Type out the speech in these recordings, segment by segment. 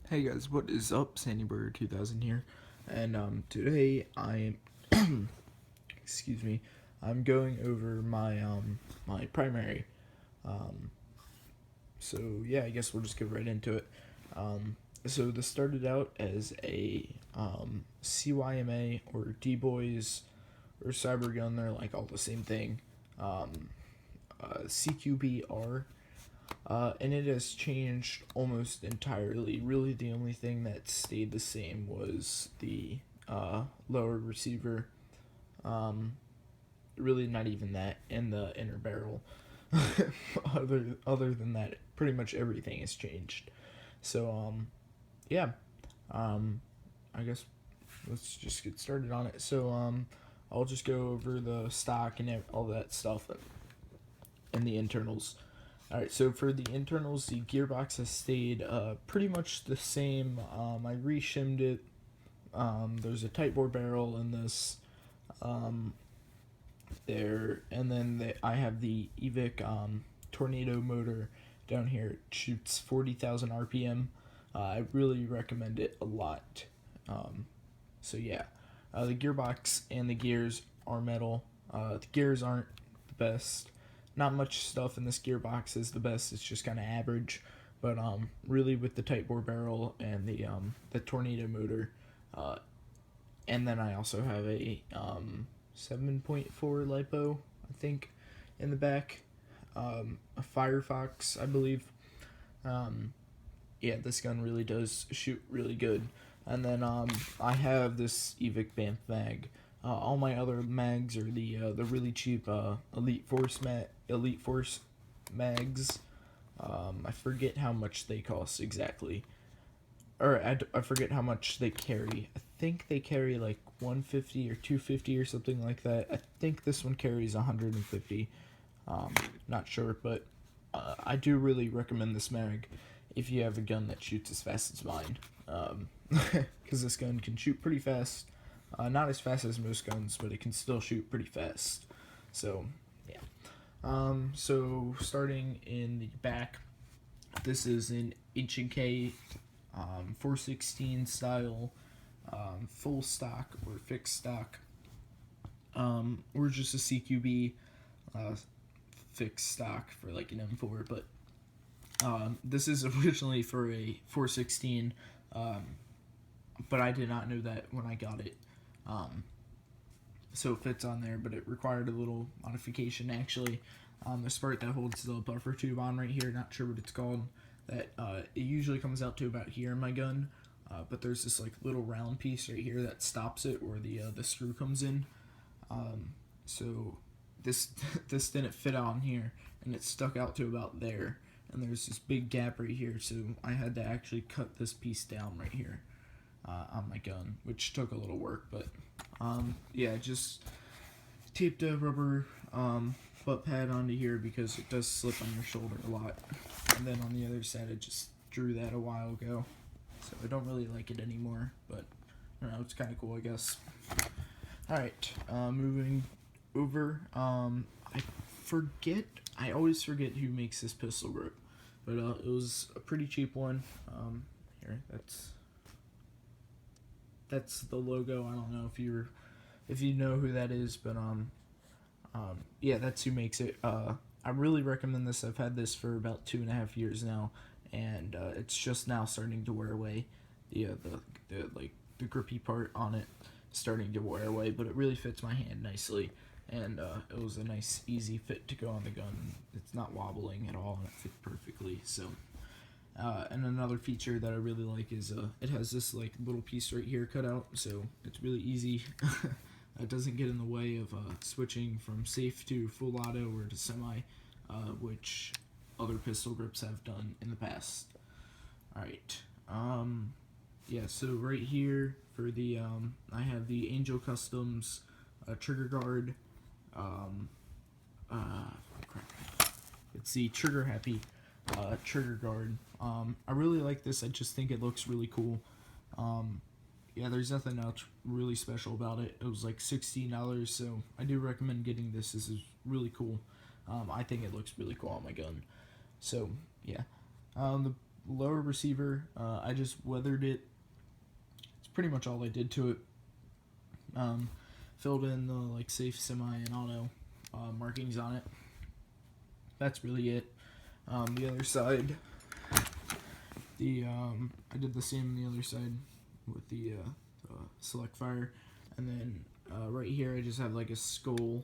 Hey guys, what is up? SandyBurger2000 here, and today I am, excuse me, I'm going over my primary. Um, so yeah, I guess we'll just get right into it. So this started out as a CYMA or D-Boys or Cybergun. They're like all the same thing. CQBR. And it has changed almost entirely. Really, the only thing that stayed the same was the lower receiver. Um, really, not even that, and the inner barrel. other than that, pretty much everything has changed. So yeah, um, I guess let's just get started on it. So I'll just go over the stock and all that stuff and the internals. Alright, so for the internals, the gearbox has stayed pretty much the same. I reshimmed it. There's a tight bore barrel in this um, there, and then I have the Evic Tornado motor down here. It shoots 40,000 RPM. I really recommend it a lot. So yeah, the gearbox and the gears are metal. The gears aren't the best. Not much stuff in this gearbox is the best. It's just kind of average, but really with the tight bore barrel and the tornado motor, and then I also have a 7.4 lipo, I think, in the back, a Firefox, I believe. Yeah, this gun really does shoot really good. And then I have this Evic Banff mag. All my other mags are the really cheap Elite Force mags. I forget how much they cost exactly, or I forget how much they carry. I think they carry like 150 or 250 or something like that. I think this one carries 150. Not sure, but I do really recommend this mag if you have a gun that shoots as fast as mine. Because this gun can shoot pretty fast. Not as fast as most guns, but it can still shoot pretty fast. So, yeah. So starting in the back, this is an H&K 416 style full stock or fixed stock, or just a CQB fixed stock for like an M4, but this is originally for a 416, but I did not know that when I got it. So it fits on there, but it required a little modification actually. The part that holds the buffer tube on right here, not sure what it's called, that it usually comes out to about here in my gun, but there's this like little round piece right here that stops it where the screw comes in. So this this didn't fit on here, and it stuck out to about there, and there's this big gap right here, so I had to actually cut this piece down right here on my gun, which took a little work, but yeah, just taped a rubber butt pad onto here because it does slip on your shoulder a lot. And then on the other side, I just drew that a while ago, so I don't really like it anymore, but I don't know, it's kind of cool, I guess. Alright, moving over, I always forget who makes this pistol grip, but it was a pretty cheap one. Here, that's the logo. I don't know if you know who that is, but yeah, that's who makes it. I really recommend this. I've had this for about 2.5 years now, and it's just now starting to wear away. The grippy part on it is starting to wear away, but it really fits my hand nicely, and it was a nice, easy fit to go on the gun. It's not wobbling at all, and it fits perfectly. So. And another feature that I really like is it has this like little piece right here cut out, so it's really easy. It doesn't get in the way of switching from safe to full auto or to semi, which other pistol grips have done in the past. Alright, yeah, so right here for the, I have the Angel Customs trigger guard. It's the Trigger Happy trigger guard. I really like this. I just think it looks really cool. Yeah, there's nothing else really special about it. It was like $16, so I do recommend getting this. This is really cool. I think it looks really cool on my gun. So yeah, lower receiver, I just weathered it. It's pretty much all I did to it. Filled in the like safe, semi, and auto markings on it. That's really it. The other side, I did the same on the other side with the select fire, and then right here I just have like a skull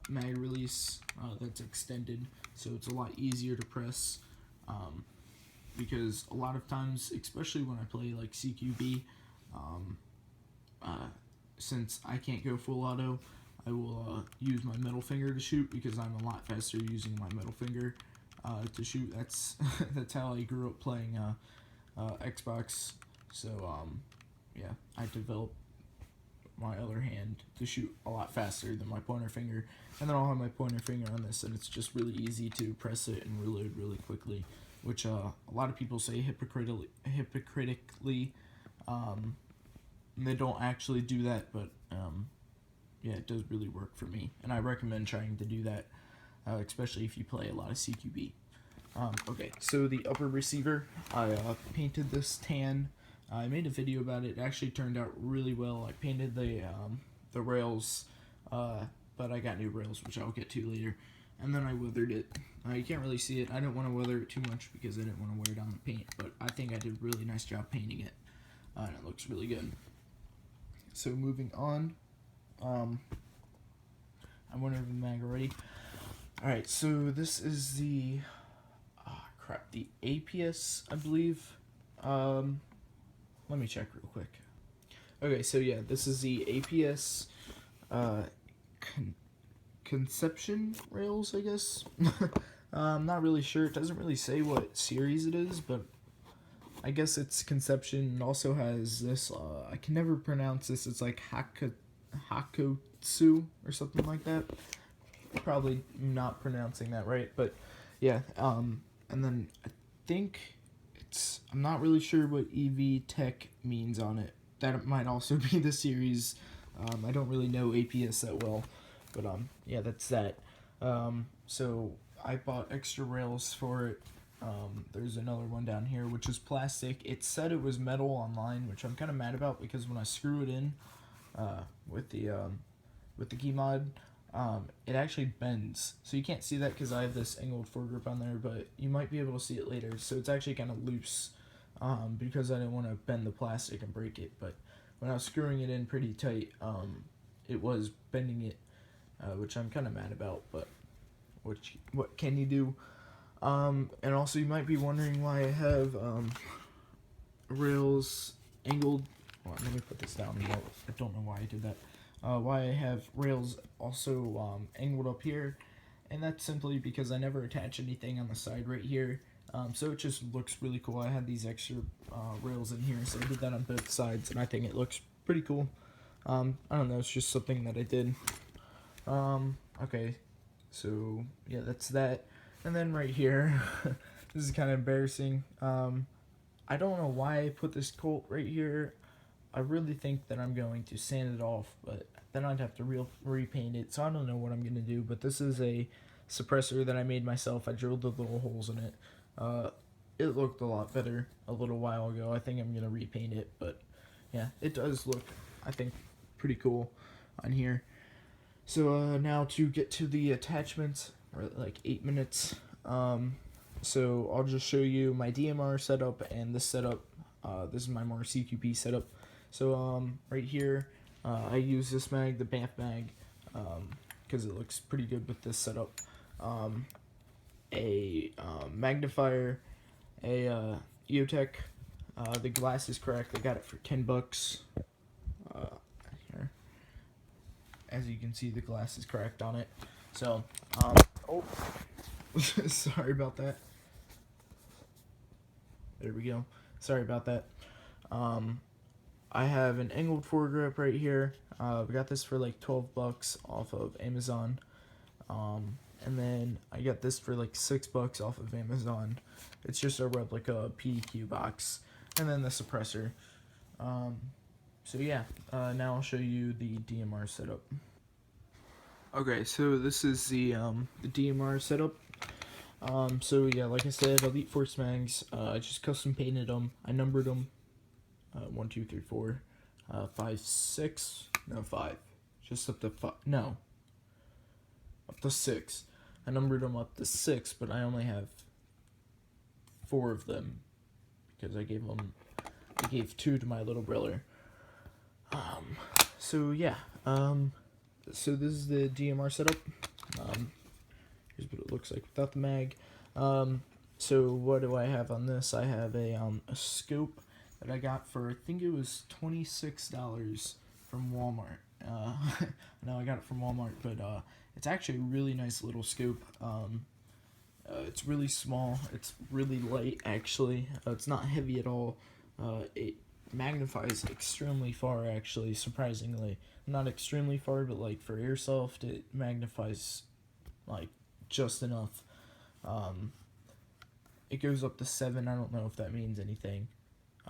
mag release that's extended, so it's a lot easier to press. Because a lot of times, especially when I play like CQB, since I can't go full auto, I will use my middle finger to shoot because I'm a lot faster using my middle finger to shoot. That's that's how I grew up playing Xbox. So yeah, I developed my other hand to shoot a lot faster than my pointer finger, and then I'll have my pointer finger on this, and it's just really easy to press it and reload really quickly, which a lot of people say hypocritically they don't actually do that, but yeah, it does really work for me, and I recommend trying to do that, especially if you play a lot of CQB. Okay, so the upper receiver, I painted this tan. I made a video about it. It actually turned out really well. I painted the rails, but I got new rails, which I'll get to later. And then I weathered it. You can't really see it. I didn't want to weather it too much because I didn't want to wear down the paint, but I think I did a really nice job painting it, and it looks really good. So moving on, I went over the mag already. Alright, so this is the, the APS, I believe. Let me check real quick. Okay, so yeah, this is the APS Conception rails, I guess. I'm not really sure. It doesn't really say what series it is, but I guess it's Conception. It also has this, I can never pronounce this. It's like Hakotsu or something like that. Probably not pronouncing that right, but yeah. And then I think I'm not really sure what EV Tech means on it. That might also be the series. I don't really know APS that well, but yeah, that's that. So I bought extra rails for it. There's another one down here, which is plastic. It said it was metal online, which I'm kind of mad about because when I screw it in with the key mod, it actually bends. So you can't see that because I have this angled foregrip on there, but you might be able to see it later. So it's actually kind of loose because I didn't want to bend the plastic and break it. But when I was screwing it in pretty tight, it was bending it, which I'm kind of mad about. But what can you do? And also you might be wondering why I have rails angled. Well, let me put this down. I don't know why I did that. Why I have rails also angled up here, and that's simply because I never attach anything on the side right here, so it just looks really cool. I had these extra rails in here, so I did that on both sides, and I think it looks pretty cool. I don't know, it's just something that I did. Okay, so yeah, that's that. And then right here, this is kind of embarrassing. I don't know why I put this Colt right here. I really think that I'm going to sand it off, but then I'd have to repaint it, so I don't know what I'm going to do. But this is a suppressor that I made myself. I drilled the little holes in it. It looked a lot better a little while ago. I think I'm going to repaint it, but yeah, it does look, I think, pretty cool on here. So now to get to the attachments, we're like 8 minutes. So I'll just show you my DMR setup and this setup. This is my more CQB setup. So right here, I use this mag, the Banff mag, because it looks pretty good with this setup. A magnifier, a EOTech. The glass is cracked. I got it for $10. Here, as you can see, the glass is cracked on it. So, oh, sorry about that. There we go. Sorry about that. I have an angled foregrip right here. We got this for like $12 off of Amazon. And then I got this for like $6 off of Amazon. It's just a replica PDQ box. And then the suppressor. So yeah, now I'll show you the DMR setup. Okay, so this is the DMR setup. So yeah, like I said, Elite Force mags. I just custom painted them. I numbered them. 1, 2, 3, 4, 5, 6. No, 5. Just up to 5. No, up to 6. I numbered them up to 6, but I only have 4 of them because I gave 2 to my little brother. So yeah. So this is the DMR setup. Here's what it looks like without the mag. So what do I have on this? I have a scope that I got for, I think it was $26 from Walmart. No, I got it from Walmart, but it's actually a really nice little scope. It's really small. It's really light, actually. It's not heavy at all. It magnifies extremely far, actually, surprisingly. Not extremely far, but like for Airsoft, it magnifies like just enough. It goes up to 7. I don't know if that means anything.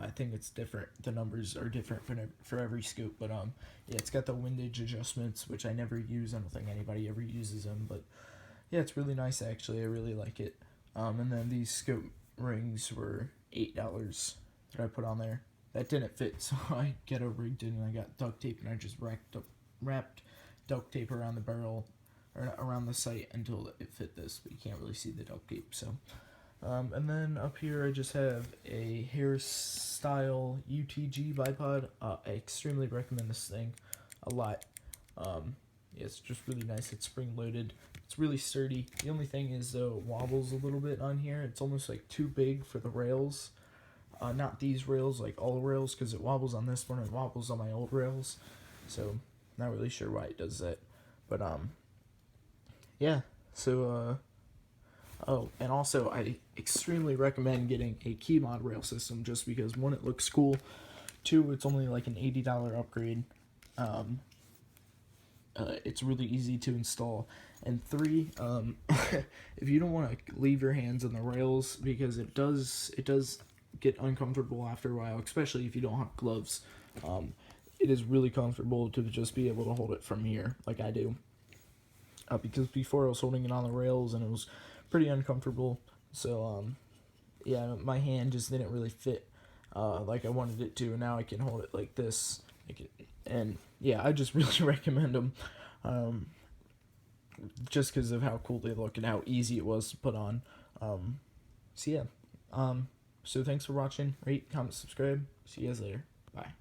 I think it's different. The numbers are different for every scope, but yeah, it's got the windage adjustments, which I never use. I don't think anybody ever uses them, but yeah, it's really nice, actually. I really like it. And then these scope rings were $8 that I put on there. That didn't fit, so I ghetto rigged it, and I got duct tape, and I just wrapped duct tape around the barrel, or around the sight until it fit this, but you can't really see the duct tape, so. And then up here I just have a hairstyle UTG bipod. I extremely recommend this thing a lot. Yeah, it's just really nice. It's spring loaded. It's really sturdy. The only thing is, though, it wobbles a little bit on here. It's almost like too big for the rails. Not these rails, like all rails, because it wobbles on this one. It wobbles on my old rails. So not really sure why it does that. But yeah. So oh, and also I extremely recommend getting a key mod rail system, just because 1, it looks cool. 2, it's only like an $80 upgrade. It's really easy to install. And 3, if you don't want to leave your hands on the rails, because it does get uncomfortable after a while, especially if you don't have gloves. It is really comfortable to just be able to hold it from here, like I do. Because before I was holding it on the rails and it was pretty uncomfortable. So yeah, my hand just didn't really fit like I wanted it to. And now I can hold it like this. And yeah, I just really recommend them. Just because of how cool they look and how easy it was to put on. So yeah. So thanks for watching. Rate, comment, subscribe. See you guys later. Bye.